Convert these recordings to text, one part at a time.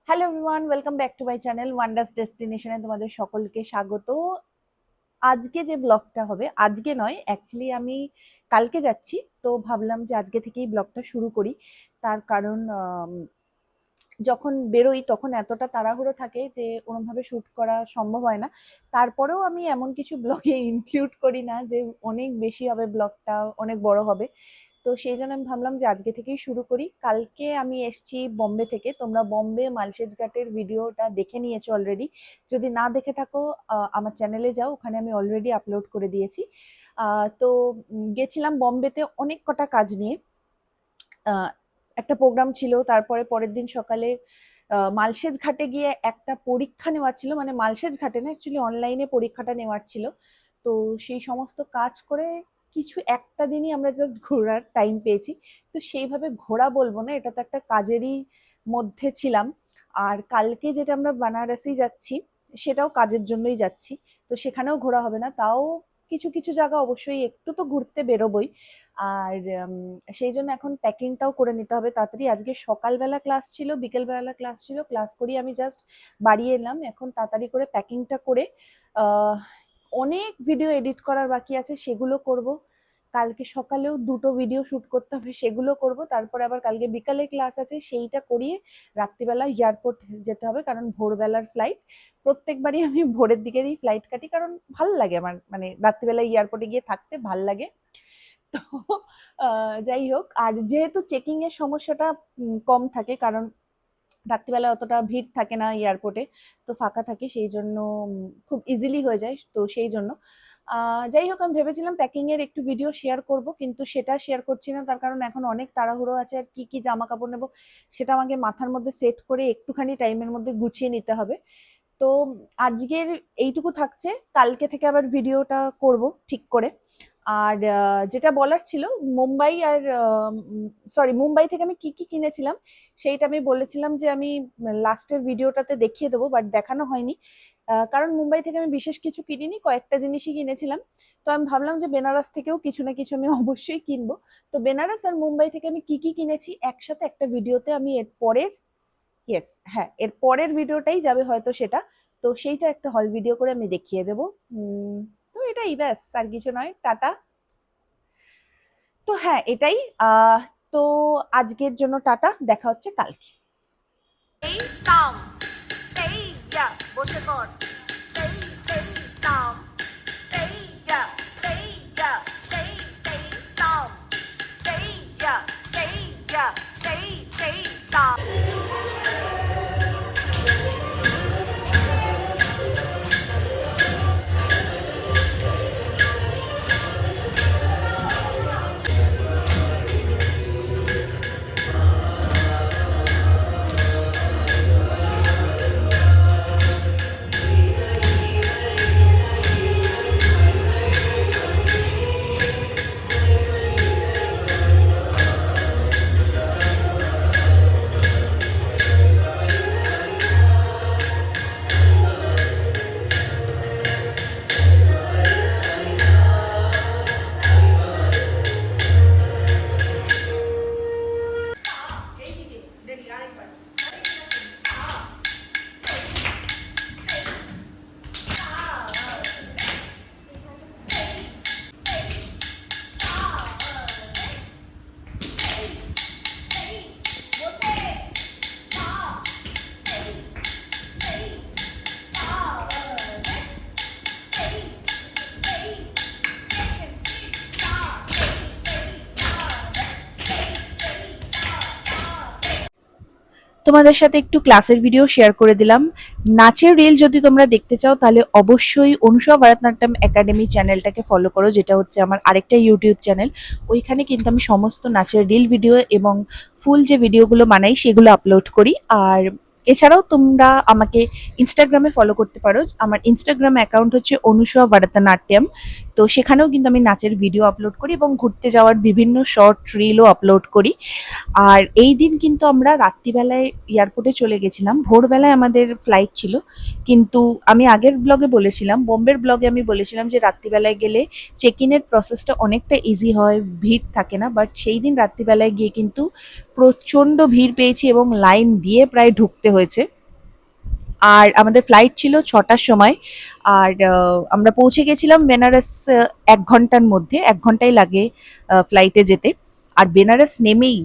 Hello everyone, welcome back to my channel Wonders ডেস্টিনেশনে তোমাদের সকলকে স্বাগত। আজকে যে ব্লগটা হবে, আজকে নয় অ্যাকচুয়ালি আমি কালকে যাচ্ছি, তো ভাবলাম যে আজকে থেকেই ব্লগটা শুরু করি। তার কারণ যখন বেরোই তখন এতটা তাড়াহুড়ো থাকে যে ওরমভাবে শ্যুট করা সম্ভব হয় না। তারপরেও আমি এমন কিছু ব্লগে ইনক্লুড করি না যে অনেক বেশি হবে, ব্লগটা অনেক বড় হবে। তো সেই জন্য আমি ভাবলাম যে আজকে থেকেই শুরু করি। কালকে আমি এসছি বম্বে থেকে। তোমরা বম্বে মালসেজ ঘাটের ভিডিওটা দেখে নিয়েছো অলরেডি। যদি না দেখে থাকো আমার চ্যানেলে যাও, ওখানে আমি অলরেডি আপলোড করে দিয়েছি। তো গেছিলাম বম্বেতে অনেক কটা কাজ নিয়ে। একটা প্রোগ্রাম ছিল, তারপরে পরের দিন সকালে মালসেজ ঘাটে গিয়ে একটা পরীক্ষা নেওয়ার ছিল, মানে মালসেজ ঘাটে না, অ্যাকচুয়ালি অনলাইনে পরীক্ষাটা নেওয়ার ছিল। তো সেই সমস্ত কাজ করে কিছু একটা দিনই আমরা জাস্ট ঘোরার টাইম পেয়েছি। তো সেইভাবে ঘোরা বলবো না, এটা তো একটা কাজেরই মধ্যে ছিলাম। আর কালকে যেটা আমরা বানারসি যাচ্ছি, সেটাও কাজের জন্যই যাচ্ছি। তো সেখানেও ঘোরা হবে না, তাও কিছু কিছু জায়গা অবশ্যই একটু তো ঘুরতে বেরোবই। আর সেই জন্য এখন প্যাকিংটাও করে নিতে হবে তাড়াতাড়ি। আজকে সকালবেলা ক্লাস ছিল, বিকেলবেলা ক্লাস ছিল, ক্লাস করিয়ে আমি জাস্ট বাড়ি এলাম। এখন তাড়াতাড়ি করে প্যাকিংটা করে আহ, অনেক ভিডিও এডিট করার বাকি আছে, সেগুলো করব। কালকে সকালেও দুটো ভিডিও শ্যুট করতে হবে, সেগুলো করব। তারপরে আবার কালকে বিকালে ক্লাস আছে, সেইটা করিয়ে রাত্রিবেলা এয়ারপোর্ট যেতে হবে, কারণ ভোরবেলার ফ্লাইট। প্রত্যেকবারই আমি ভোরের দিকেরই ফ্লাইট কাটি, কারণ ভাল লাগে আমার, মানে রাত্রিবেলা এয়ারপোর্টে গিয়ে থাকতে ভাল লাগে। তো যাই হোক, আর যেহেতু চেকিং এর সমস্যাটা কম থাকে, কারণ রাত্রিবেলা অতটা ভিড় থাকে না এয়ারপোর্টে, তো ফাঁকা থাকে, সেই জন্য খুব ইজিলি হয়ে যায়। তো সেই জন্য যাই হোক, আমি ভেবেছিলাম প্যাকিং এর একটু ভিডিও শেয়ার করব, কিন্তু সেটা শেয়ার করছি না, তার কারণ এখন অনেক তাড়াহুড়ো আছে। আর কি কি জামা কাপড় নেবো সেটা আমাকে মাথার মধ্যে সেট করে একটুখানি টাইমের মধ্যে গুছিয়ে নিতে হবে। তো আজকের এইটুকু থাকছে, কালকে থেকে আবার ভিডিওটা করব ঠিক করে। আর যেটা বলার ছিল, মুম্বাই আর সরি, মুম্বাই থেকে আমি কি কি কিনেছিলাম সেইটা আমি বলেছিলাম যে আমি লাস্টের ভিডিওটাতে দেখিয়ে দেবো, বাট দেখানো হয়নি। কারণ মুম্বাই থেকে আমি বিশেষ কিছু কিনিনি, কয়েকটা জিনিসই কিনেছিলাম। তো আমি ভাবলাম যে বেনারস থেকেও কিছু না কিছু আমি অবশ্যই কিনবো। তো বেনারস আর মুম্বাই থেকে আমি কি কি কিনেছি একসাথে একটা ভিডিওতে আমি এর পরের, ইয়েস হ্যাঁ, এর পরের ভিডিওটাই যাবে হয়তো সেটা। তো সেইটা একটা হল ভিডিও করে আমি দেখিয়ে দেবো। তো এটাই ব্যাস, আর কিছু নয়। টাটা। তো হ্যাঁ, এটাই। তো আজকের জন্য টাটা, দেখা হচ্ছে কালকে। এই কাম এই ইয়া বসে পড় এই কাম এই ইয়া এই ইয়া এই কাম এই ইয়া এই ইয়া এই কাম। তোমাদের সাথে একটু ক্লাসের ভিডিও শেয়ার করে দিলাম। নাচের রিল যদি তোমরা দেখতে চাও তাহলে অবশ্যই অনুষা ভারতনাট্যম একাডেমি চ্যানেলটাকে ফলো করো, যেটা হচ্ছে আমার আরেকটা ইউটিউব চ্যানেল। ওইখানে কিন্তু আমি সমস্ত নাচের রিল ভিডিও এবং ফুল যে ভিডিওগুলো বানাই সেগুলো আপলোড করি। আর এছাড়াও তোমরা আমাকে ইনস্টাগ্রামে ফলো করতে পারো। আমার ইনস্টাগ্রাম অ্যাকাউন্ট হচ্ছে অনুষা ভারতনাট্যম। তো সেখানেও কিন্তু আমি নাচের ভিডিও আপলোড করি এবং ঘুরতে যাওয়ার বিভিন্ন শর্ট রিলও আপলোড করি। আর এই দিন কিন্তু আমরা রাত্রিবেলায় এয়ারপোর্টে চলে গেছিলাম, ভোরবেলায় আমাদের ফ্লাইট ছিল। কিন্তু আমি আগের ব্লগে বলেছিলাম, বোম্বের ব্লগে আমি বলেছিলাম যে রাত্রিবেলায় গেলে চেক ইনের প্রসেসটা অনেকটা ইজি হয়, ভিড় থাকে না। বাট সেই দিন রাত্রিবেলায় গিয়ে কিন্তু প্রচণ্ড ভিড় পেয়েছি এবং লাইন দিয়ে প্রায় ঢুকতে হয়েছে। আর আমাদের ফ্লাইট ছিল 6টার সময়। আর আমরা পৌঁছে গেছিলাম বেনারস ১ ঘন্টার মধ্যে। ১ ঘন্টাই লাগে ফ্লাইটে যেতে। আর বেনারস নেমেই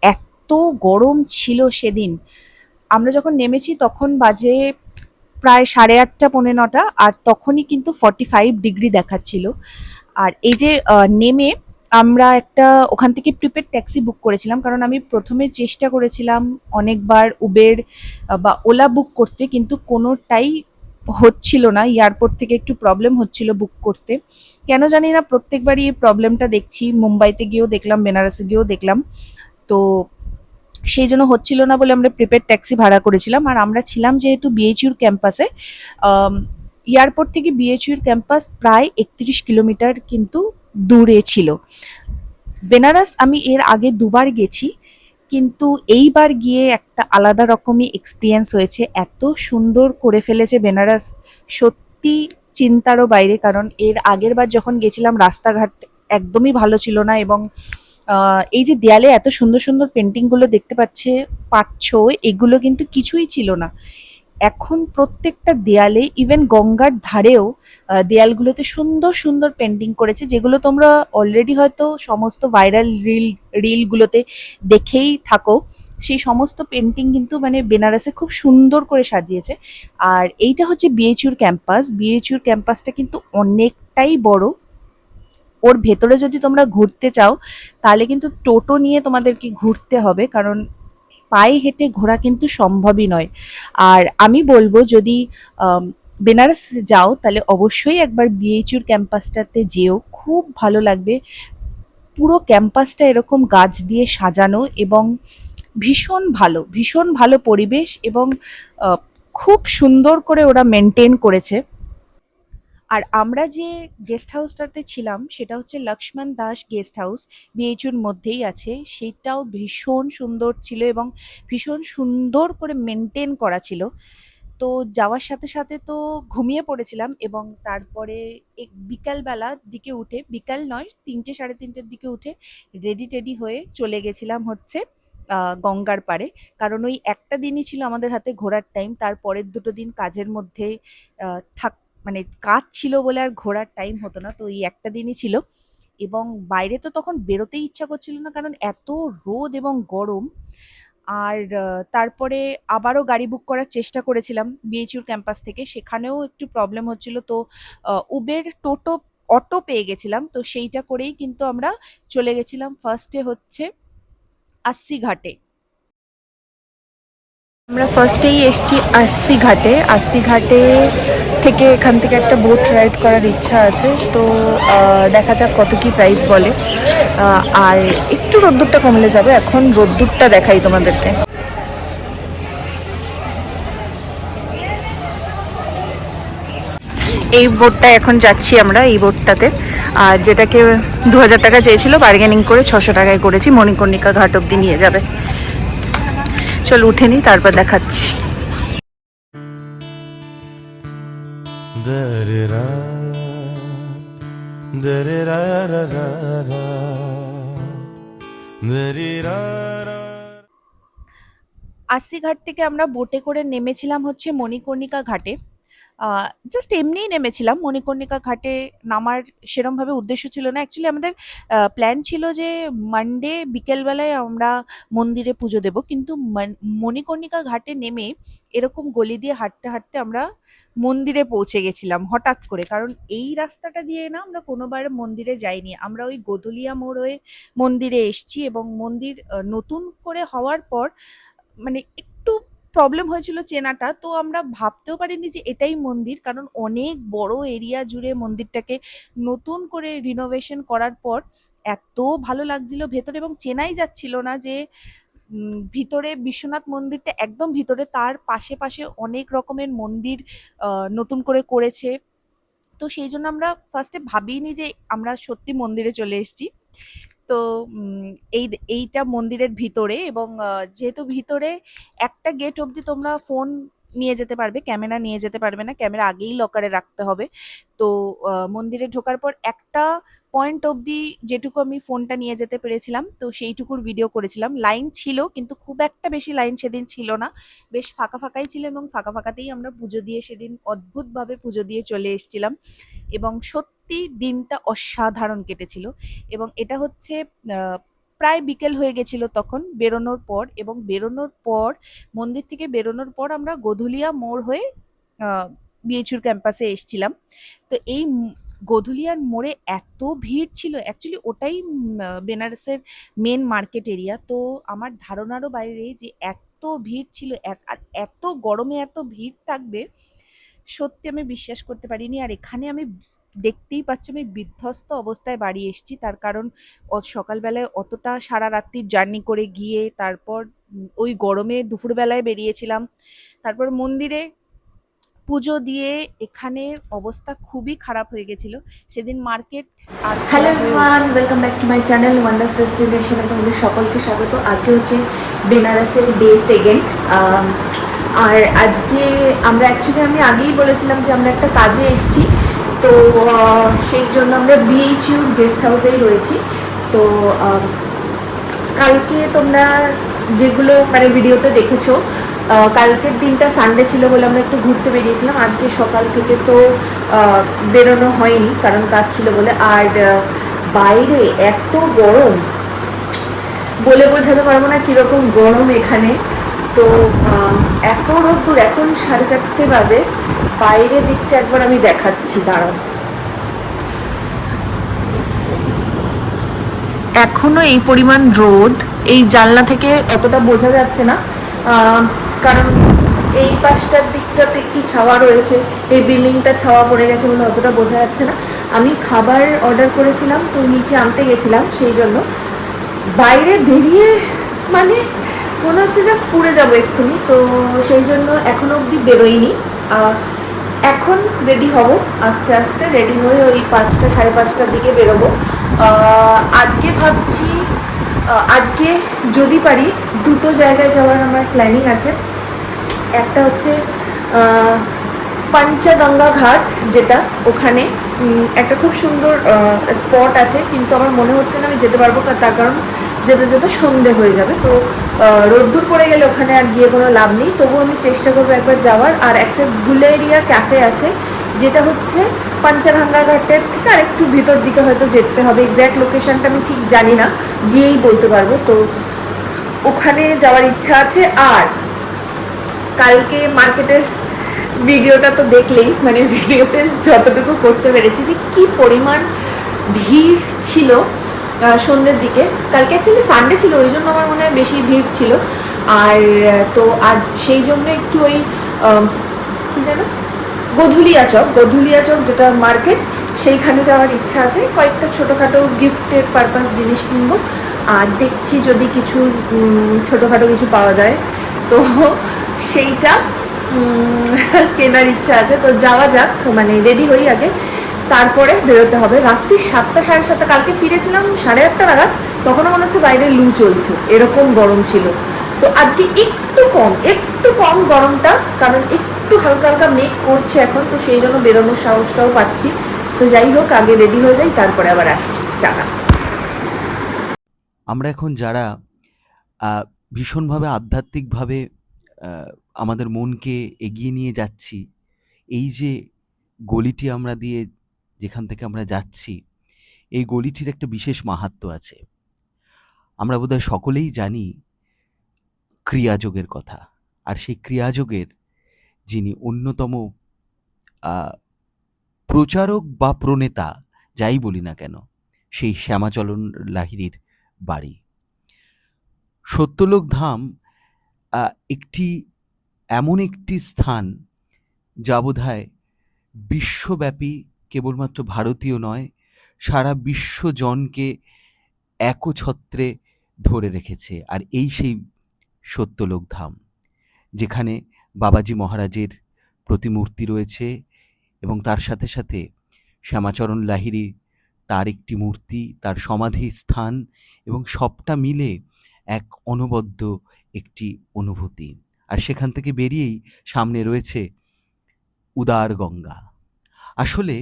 এত গরম ছিল সেদিন। আমরা যখন নেমেছি তখন বাজে প্রায় 8:30 পৌনে 9টা, আর তখনই কিন্তু 45 ডিগ্রি দেখাচ্ছিল। আর এই যে নেমে আমরা একটা ওখান থেকে প্রিপেড ট্যাক্সি বুক করেছিলাম, কারণ আমি প্রথমে চেষ্টা করেছিলাম অনেকবার উবের বা ওলা বুক করতে, কিন্তু কোনোটাই হচ্ছিল না। এয়ারপোর্ট থেকে একটু প্রবলেম হচ্ছিল বুক করতে, কেন জানি না। প্রত্যেকবারই এই প্রবলেমটা দেখছি, মুম্বাইতে গিয়েও দেখলাম, বেনারসে গিয়েও দেখলাম। তো সেই জন্য হচ্ছিল না বলে আমরা প্রিপেড ট্যাক্সি ভাড়া করেছিলাম। আর আমরা ছিলাম যেহেতু বিএইচইউর ক্যাম্পাসে, এয়ারপোর্ট থেকে বিএইচইউর ক্যাম্পাস প্রায় 31 কিলোমিটার কিন্তু দূরে ছিল। বেনারস আমি এর আগে 2বার গেছি, কিন্তু এইবার গিয়ে একটা আলাদা রকমই এক্সপিরিয়েন্স হয়েছে। এত সুন্দর করে ফেলেছে বেনারস, সত্যি চিন্তারও বাইরে। কারণ এর আগের বার যখন গেছিলাম রাস্তাঘাট একদমই ভালো ছিল না, এবং এই যে দেয়ালে এত সুন্দর সুন্দর পেন্টিংগুলো দেখতে পাচ্ছ, এগুলো কিন্তু কিছুই ছিল না। এখন প্রত্যেকটা দেয়ালে, ইভেন গঙ্গার ধারেও দেয়ালগুলোতে সুন্দর সুন্দর পেন্টিং করেছে, যেগুলো তোমরা অলরেডি হয়তো সমস্ত ভাইরাল রিলগুলোতে দেখেই থাকো। সেই সমস্ত পেন্টিং কিন্তু মানে বেনারসে খুব সুন্দর করে সাজিয়েছে। আর এইটা হচ্ছে বিএইচইউর ক্যাম্পাস। বিএইচইউর ক্যাম্পাসটা কিন্তু অনেকটাই বড়। ওর ভেতরে যদি তোমরা ঘুরতে চাও তাহলে কিন্তু টোটো নিয়ে তোমাদেরকে ঘুরতে হবে, কারণ পায়ে হেঁটে ঘোরা কিন্তু সম্ভবই নয়। আর আমি বলবো যদি বেনারস যাও তাহলে অবশ্যই একবার বিএইচইউর ক্যাম্পাসটাতে যেও, খুব ভালো লাগবে। পুরো ক্যাম্পাসটা এরকম গাছ দিয়ে সাজানো, এবং ভীষণ ভালো পরিবেশ, এবং আহ, খুব সুন্দর করে ওরা মেনটেন করেছে। আর আমরা যে গেস্ট হাউসটাতে ছিলাম সেটা হচ্ছে লক্ষ্মণ দাস গেস্ট হাউস, বিএইচইউর মধ্যেই আছে। সেটাও ভীষণ সুন্দর ছিল, এবং ভীষণ সুন্দর করে মেনটেন করা ছিল। তো যাওয়ার সাথে সাথে তো ঘুমিয়ে পড়েছিলাম, এবং তারপরে বিকালবেলার দিকে উঠে, বিকাল নয় 3টে সাড়ে 3টের দিকে উঠে রেডি টেডি হয়ে চলে গেছিলাম হচ্ছে গঙ্গার পাড়ে। কারণ ওই একটা দিনই ছিল আমাদের হাতে ঘোরার টাইম, তারপরের 2টো দিন কাজের মধ্যে থাক মানে কাজ ছিল বলে আর ঘোরার টাইম হতো না। তো এই একটা দিনই ছিল, এবং বাইরে তো তখন বেরোতেই ইচ্ছা করছিল না, কারণ এত রোদ এবং গরম। আর তারপরে আবারও গাড়ি বুক করার চেষ্টা করেছিলাম বিএইচইউর ক্যাম্পাস থেকে, সেখানেও একটু প্রবলেম হচ্ছিল। তো উবের, টোটো, অটো পেয়ে গেছিলাম। তো সেইটা করেই কিন্তু আমরা চলে গেছিলাম ফার্স্টে হচ্ছে আস্সি ঘাটে। আমরা ফার্স্টেই এসছি আস্সি ঘাটে। আস্সি ঘাটে থেকে এখান থেকে একটা বোট রাইড করার ইচ্ছা আছে। তো দেখা যাক কত কি প্রাইস বলে। আর একটু রোদ্দুরটা কমলে যাবে, এখন রোদ্দুরটা দেখাই তোমাদেরকে। এই বোটটা এখন যাচ্ছি আমরা, এই বোটটাতে। আর যেটাকে 2000 টাকা চেয়েছিল, বার্গেনিং করে 600 টাকায় করেছি। মণিকর্ণিকা ঘাট অব্দি নিয়ে যাবে। চল উঠে নিই, তারপর দেখাচ্ছি। Da-re-ra, da-re-ra-ra-ra-ra, da-re-ra-ra. আস্সি ঘাট থেকে আমরা বোটে করে নেমেছিলাম হচ্ছে মণিকর্ণিকা ঘাটে। জাস্ট এমনিই নেমেছিলাম। মণিকর্ণিকা ঘাটে নামার সেরমভাবে উদ্দেশ্য ছিল না। অ্যাকচুয়ালি আমাদের প্ল্যান ছিল যে মানডে বিকেলবেলায় আমরা মন্দিরে পুজো দেব। কিন্তু মণিকর্ণিকা ঘাটে নেমে এরকম গলি দিয়ে হাঁটতে হাঁটতে আমরা মন্দিরে পৌঁছে গেছিলাম হঠাৎ করে। কারণ এই রাস্তাটা দিয়ে না আমরা কোনোবার মন্দিরে যাইনি। আমরা ওই গোধুলিয়া মোড় হয়ে মন্দিরে এসছি, এবং মন্দির নতুন করে হওয়ার পর মানে একটু প্রবলেম হয়েছিল চেনাটা। তো আমরা ভাবতেও পারিনি যে এটাই মন্দির, কারণ অনেক বড় এরিয়া জুড়ে মন্দিরটাকে নতুন করে রিনোভেশন করার পর এত ভালো লাগছিল ভেতরে, এবং চেনাই যাচ্ছিল না যে ভিতরে বিশ্বনাথ মন্দিরটা একদম ভিতরে, তার পাশে পাশে অনেক রকমের মন্দির নতুন করে করেছে। তো সেই জন্য আমরা ফার্স্টে ভাবিনি যে আমরা সত্যি মন্দিরে চলে এসেছি। তো উম, এইটা মন্দিরের ভিতরে, এবং যেহেতু ভিতরে একটা গেট অবধি তোমরা ফোন নিয়ে যেতে পারবে, ক্যামেরা নিয়ে যেতে পারবে না, ক্যামেরা আগেই লকারে রাখতে হবে। তো মন্দিরে ঢোকার পর একটা পয়েন্ট অবধি যেটুকু আমি ফোনটা নিয়ে যেতে পেরেছিলাম, তো সেইটুকুর ভিডিও করেছিলাম। লাইন ছিল কিন্তু খুব একটা বেশি লাইন সেদিন ছিল না, বেশ ফাঁকা ফাঁকাই ছিল, এবং ফাঁকা ফাঁকাতেই আমরা পুজো দিয়ে সেদিন অদ্ভুতভাবে পুজো দিয়ে চলে এসেছিলাম। এবং সত্যি দিনটা অসাধারণ কেটেছিল। এবং এটা হচ্ছে প্রায় বিকেল হয়ে গেছিল তখন বেরোনোর পর, এবং বেরোনোর পর মন্দির থেকে বেরোনোর পর আমরা গোধুলিয়া মোড় হয়ে বিএচইউর ক্যাম্পাসে এসছিলাম। তো এই গোধুলিয়ার মোড়ে এত ভিড় ছিল, অ্যাকচুয়ালি ওটাই বেনারসের মেন মার্কেট এরিয়া। তো আমার ধারণারও বাইরে যে এত ভিড় ছিল, আর এত গরমে এত ভিড় থাকবে সত্যি আমি বিশ্বাস করতে পারিনি। আর এখানে আমি দেখতেই পাচ্ছি আমি বিধ্বস্ত অবস্থায় বাড়ি এসেছি, তার কারণ সকালবেলায় অতটা সারা রাত্রির জার্নি করে গিয়ে তারপর ওই গরমে দুপুরবেলায় বেরিয়েছিলাম, তারপর মন্দিরে পুজো দিয়ে এখানের অবস্থা খুবই খারাপ হয়ে গেছিল সেদিন। মার্কেট আর hello everyone, welcome back to my channel Wonders ডেস্টিনেশনে তোমাদের সকলকে স্বাগত। আজকে হচ্ছে বেনারসের ডে সেকেন্ড। আর আজকে আমরা আমি আগেই বলেছিলাম যে আমরা একটা কাজে এসেছি, তো সেই জন্য আমরা বিএইচইউ গেস্ট হাউসেই রয়েছি। তো কালকে তোমরা যেগুলো মানে ভিডিওতে দেখেছো, কালকের দিনটা সানডে ছিল বলে আমরা একটু ঘুরতে বেরিয়েছিলাম। আজকে সকাল থেকে তো বেরোনো হয়নি কারণ কাজ ছিল বলে। আর বাইরে এত গরম, বলে বোঝাতে পারবো না কীরকম গরম এখানে। তো এত রোদ্দুর, এখন 4:30 বাজে। বাইরের দিকটা একবার আমি দেখাচ্ছি, দাঁড়াও। এখনো এই পরিমাণ রোদ, এই জানলা থেকে অতটা বোঝা যাচ্ছে না কারণ এই পাশটার দিকটাতে একটু ছাওয়া রয়েছে, এই বিল্ডিংটা ছাওয়া পড়ে গেছে বলে অতটা বোঝা যাচ্ছে না। আমি খাবার অর্ডার করেছিলাম, তো নিচে আনতে গেছিলাম, সেই জন্য বাইরে বেরিয়ে মানে মনে হচ্ছে জাস্ট পুড়ে যাবো এক্ষুনি। তো সেই জন্য এখনো অবধি বেরোইনি। এখন রেডি হব, আস্তে আস্তে রেডি হয়ে ওই 5টা 5:30টার দিকে বেরোবো। আজকে ভাবছি আজকে যদি পারি দুটো জায়গায় যাওয়ার আমার প্ল্যানিং আছে। একটা হচ্ছে পঞ্চগঙ্গা ঘাট, যেটা ওখানে একটা খুব সুন্দর স্পট আছে, কিন্তু আমার মনে হচ্ছে না আমি যেতে পারবো, তার কারণ যেতে যেতে সন্ধে হয়ে যাবে। তো রোদ্দুর পড়ে গেলে ওখানে আর গিয়ে কোনো লাভ নেই, তবুও আমি চেষ্টা করবো একবার যাওয়ার। আর একটা গুলেরিয়া ক্যাফে আছে, যেটা হচ্ছে পঞ্চগঙ্গা ঘাটের থেকে আর একটু ভিতর দিকে হয়তো যেতে হবে, এক্স্যাক্ট লোকেশনটা আমি ঠিক জানি না, গিয়েই বলতে পারবো। তো ওখানে যাওয়ার ইচ্ছা আছে। আর কালকে মার্কেটের ভিডিওটা তো দেখলেই, মানে ভিডিওতে যতটুকু করতে পেরেছি যে কী পরিমাণ ভিড় ছিল সন্ধ্যের দিকে। কালকে অ্যাকচুয়ালি সানডে ছিল, ওই জন্য আমার মনে হয় বেশি ভিড় ছিল। আর তো আর সেই জন্য একটু ওই কী যেন গোধুলিয়া চক যেটা মার্কেট, সেইখানে যাওয়ার ইচ্ছা আছে। কয়েকটা ছোটোখাটো গিফটের পারপাস জিনিস কিনবো, আর দেখছি যদি কিছু ছোটোখাটো কিছু পাওয়া যায় তো সেইটা কেনার ইচ্ছা আছে। তো যাওয়া যাক, মানে রেডি হই আগে, তারপরে বেরোতে হবে। রাত্রি 7টা 7:30, কালকে ফিরেছিলাম 8:30 নাগাদ, তখনও মনে হচ্ছে বাইরে লু চলছে, এরকম গরম ছিল। তো আজকে একটু কম গরমটা, কারণ একটু হালকা হালকা মেঘ করছে এখন, তো সেই জন্য বেরোনোর সাহসটাও পাচ্ছি। তো যাই হোক, আগে রেডি হয়ে যাই, তারপরে আবার আসছি। টাটা। আমরা এখন যারা ভীষণভাবে আধ্যাত্মিকভাবে আমাদের মনকে এগিয়ে নিয়ে যাচ্ছি, এই যে গলিটি আমরা দিয়ে যেখান থেকে আমরা যাচ্ছি, এই গলিটির একটা বিশেষ মাহাত্ম্য আছে। আমরা বোধহয় সকলেই জানি ক্রিয়াযোগের কথা। আর সেই ক্রিয়াযোগের যিনি অন্যতম প্রচারক বা প্রণেতা, যাই বলি না কেন, সেই শ্যামাচরণ লাহিড়ীর বাড়ি। সত্যলোক ধাম একটি এমন একটি স্থান যা বোধহয় বিশ্বব্যাপী, কেবলমাত্র ভারতীয় নয়, সারা বিশ্বজনকে একছত্রে ধরে রেখেছে। আর এই সেই সত্যলোক ধাম, যেখানে বাবাজি মহারাজের প্রতিমূর্তি রয়েছে, এবং তার সাথে সাথে শ্যামাচরণ লাহিড়ী, তার একটি মূর্তি, তার সমাধি স্থান, এবং সবটা মিলে এক অনবদ্য একটি অনুভূতি। আর সেখান থেকে বেরিয়েই সামনে রয়েছে উদার গঙ্গা। আসলে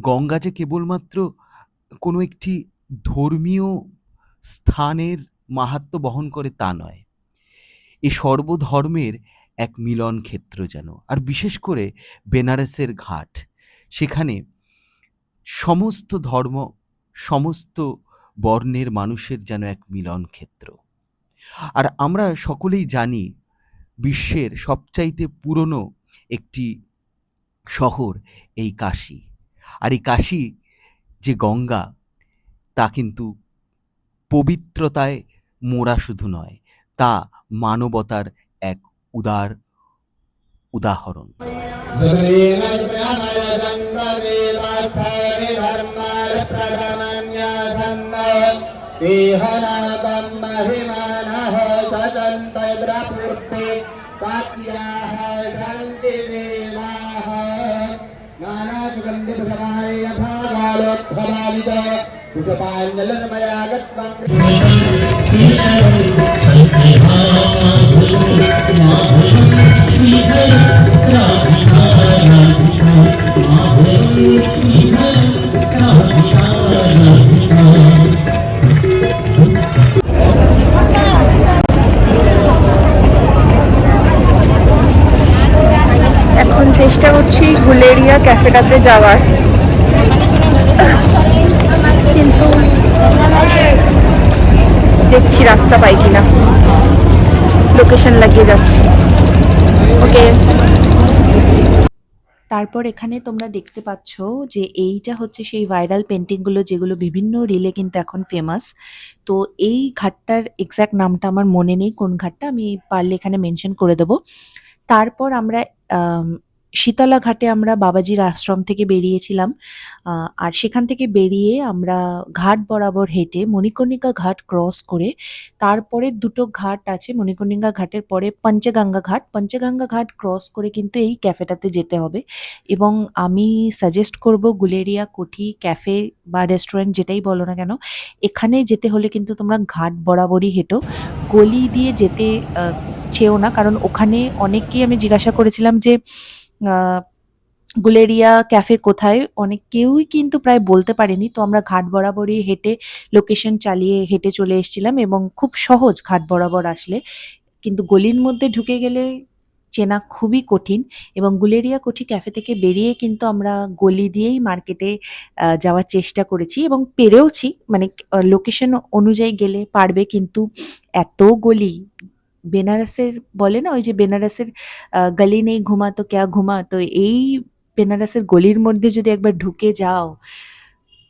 গঙ্গা যে কেবলমাত্র কোনো একটি ধর্মীয় স্থানের মাহাত্ম্য বহন করে তা নয়, এ সর্বধর্মের এক মিলন ক্ষেত্র যেন। আর বিশেষ করে বেনারসের ঘাট, সেখানে সমস্ত ধর্ম, সমস্ত বর্ণের মানুষের যেন এক মিলন ক্ষেত্র। আর আমরা সকলেই জানি বিশ্বের সবচাইতে পুরনো একটি শহর এই কাশী। আর এই কাশী যে গঙ্গা, তা কিন্তু পবিত্রতায় মোড়া শুধু নয়, তা মানবতার এক উদার উদাহরণ। এখন চেষ্টা করছি গুলেরিয়া ক্যাফেটাতে যাওয়ার, কিন্তু দেখছি রাস্তা পাই কিনা। লোকেশন লাগিয়ে যাচ্ছি। ওকে। তারপর এখানে তোমরা দেখতে পাচ্ছ যে এইটা হচ্ছে সেই ভাইরাল পেন্টিংগুলো যেগুলো বিভিন্ন রিলে কিন্তু এখন ফেমাস। তো এই ঘাটটার এক্স্যাক্ট নামটা আমার মনে নেই কোন ঘাটটা, আমি পারলে এখানে মেনশন করে দেবো। তারপর আমরা শীতলা ঘাটে আমরা বাবাজির আশ্রম থেকে বেরিয়েছিলাম, আর সেখান থেকে বেরিয়ে আমরা ঘাট বরাবর হেঁটে মণিকর্ণিকা ঘাট ক্রস করে তারপরে দুটো ঘাট আছে, মণিকর্ণিকা ঘাটের পরে পঞ্চগঙ্গা ঘাট ক্রস করে কিন্তু এই ক্যাফেটাতে যেতে হবে। এবং আমি সাজেস্ট করব গুলেরিয়া কোঠি ক্যাফে বা রেস্টুরেন্ট যেটাই বলো না কেন, এখানে যেতে হলে কিন্তু তোমরা ঘাট বরাবরই হেঁটো, গলি দিয়ে যেতে চেও না। কারণ ওখানে অনেককেই আমি জিজ্ঞাসা করেছিলাম যে গুলেরিয়া ক্যাফে কোথায়, কেউই কিন্তু প্রায় বলতে পারেনি। তো আমরা ঘাট বরাবরই হেঁটে লোকেশন চালিয়ে হেঁটে চলে এসেছিলাম এবং খুব সহজ ঘাট বরাবর আসলে, কিন্তু গলির মধ্যে ঢুকে গেলে চেনা খুবই কঠিন। এবং গুলেরিয়া কোঠি ক্যাফে থেকে বেরিয়ে কিন্তু আমরা গলি দিয়েই মার্কেটে যাওয়ার চেষ্টা করেছি এবং পেরেওছি, মানে লোকেশন অনুযায়ী গেলে পারবে, কিন্তু এত গলি, বেনারসের বলে না ওই যে বেনারসের গলি নেই ঘুমা তো ক্যা ঘুমা, তো এই বেনারসের গলির মধ্যে যদি একবার ঢুকে যাও,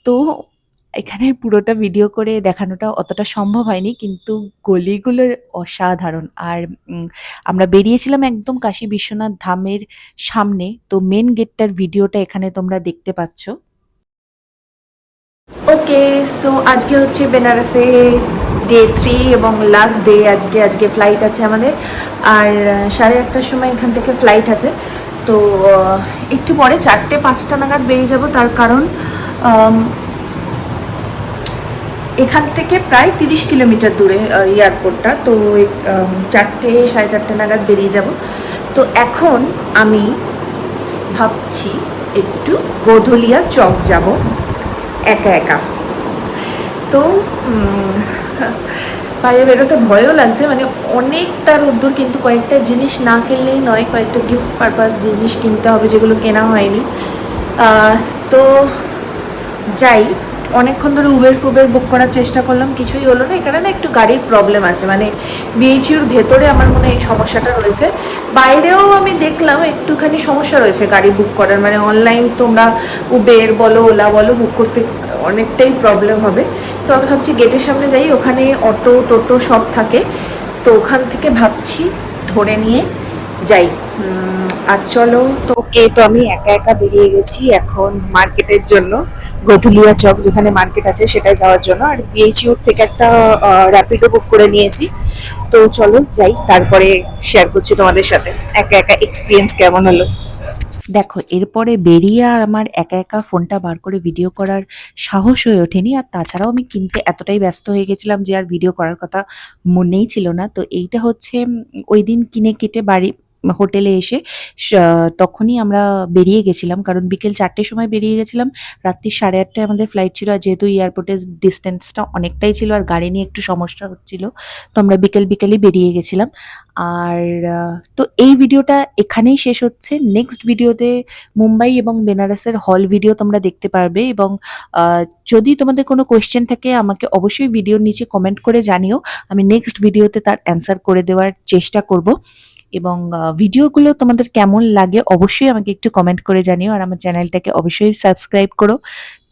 তো এখানে পুরোটা ভিডিও করে দেখানোটা অতটা সম্ভব হয়নি, কিন্তু গলিগুলো অসাধারণ। আর আমরা বেরিয়েছিলাম একদম কাশী বিশ্বনাথ ধামের সামনে, তো মেন গেটটার ভিডিওটা এখানে তোমরা দেখতে পাচ্ছ। ওকে, সো আজকে হচ্ছে বেনারসে ডে 3 এবং লাস্ট ডে। আজকে ফ্লাইট আছে আমাদের, আর 1:30টার সময় এখান থেকে ফ্লাইট আছে। তো একটু পরে 4টে-5টা নাগাদ বেরিয়ে যাব, তার কারণ এখান থেকে প্রায় 30 কিলোমিটার দূরে এয়ারপোর্টটা। তো 4টে-4:30 নাগাদ বেরিয়ে যাব। তো এখন আমি ভাবছি একটু গোধুলিয়া চক যাব একা একা। তো বাইরে বেরোতে ভয়ও লাগছে, মানে অনেকটা রোদ্দুর, কিন্তু কয়েকটা জিনিস না কিনলেই নয়, কয়েকটা গিফট পারপাস জিনিস কিনতে হবে যেগুলো কেনা হয়নি। তো যাই, অনেকক্ষণ ধরে উবের বুক করার চেষ্টা করলাম, কিছুই হলো না। এখানে না একটু গাড়ির প্রবলেম আছে, মানে বিএইচইউর ভেতরে আমার মনে হয় এই সমস্যাটা রয়েছে। বাইরেও আমি দেখলাম একটুখানি সমস্যা রয়েছে গাড়ি বুক করার, মানে অনলাইন তোমরা উবের বলো ওলা বলো বুক করতে অনেকটাই প্রবলেম হবে। তো আমি ভাবছি গেটের সামনে যাই, ওখানে অটো টোটো সব থাকে, তো ওখান থেকে ভাবছি ধরে নিয়ে যাই। আর চলো, তো ওকে, তো আমি একা একা বেরিয়ে গেছি এখন মার্কেটের জন্য, গোধুলিয়া চক যেখানে মার্কেট আছে সেটাই যাওয়ার জন্য। আর বিএইচইউর থেকে একটা র্যাপিডো বুক করে নিয়েছি। তো চলো যাই, তারপরে শেয়ার করছি তোমাদের সাথে একা একা এক্সপিরিয়েন্স কেমন হলো। দেখো এরপরে বেরিয়ে আর আমার একা একা ফোনটা বার করে ভিডিও করার সাহস হয়ে ওঠেনি। আর তাছাড়াও আমি কিনতে এতটাই ব্যস্ত হয়ে গেছিলাম যে আর ভিডিও করার কথা মনেই ছিল না। তো এইটা হচ্ছে ওই দিন কিনে কেটে বাড়ি হোটেলে এসে তখনই আমরা বেরিয়ে গেছিলাম, কারণ বিকেল 4টের সময় বেরিয়ে গেছিলাম। রাত্রি 8:30টায় আমাদের ফ্লাইট ছিল, আর যেহেতু এয়ারপোর্টের ডিস্টেন্সটা অনেকটাই ছিল আর গাড়ি নিয়ে একটু সমস্যা হচ্ছিল, তো আমরা বিকেলই বেরিয়ে গেছিলাম। আর তো এই ভিডিওটা এখানেই শেষ হচ্ছে। নেক্সট ভিডিওতে মুম্বাই এবং বেনারসের হল ভিডিও তোমরা দেখতে পারবে, এবং যদি তোমাদের কোনো কোয়েশ্চেন থাকে আমাকে অবশ্যই ভিডিওর নিচে কমেন্ট করে জানিও। আমি নেক্সট ভিডিওতে তার অ্যান্সার করে দেওয়ার চেষ্টা করব। এবং ভিডিওগুলো তোমাদের কেমন লাগে অবশ্যই আমাকে একটু কমেন্ট করে জানিও, আর আমার চ্যানেলটাকে অবশ্যই সাবস্ক্রাইব করো।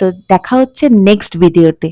তো দেখা হচ্ছে নেক্সট ভিডিওতে।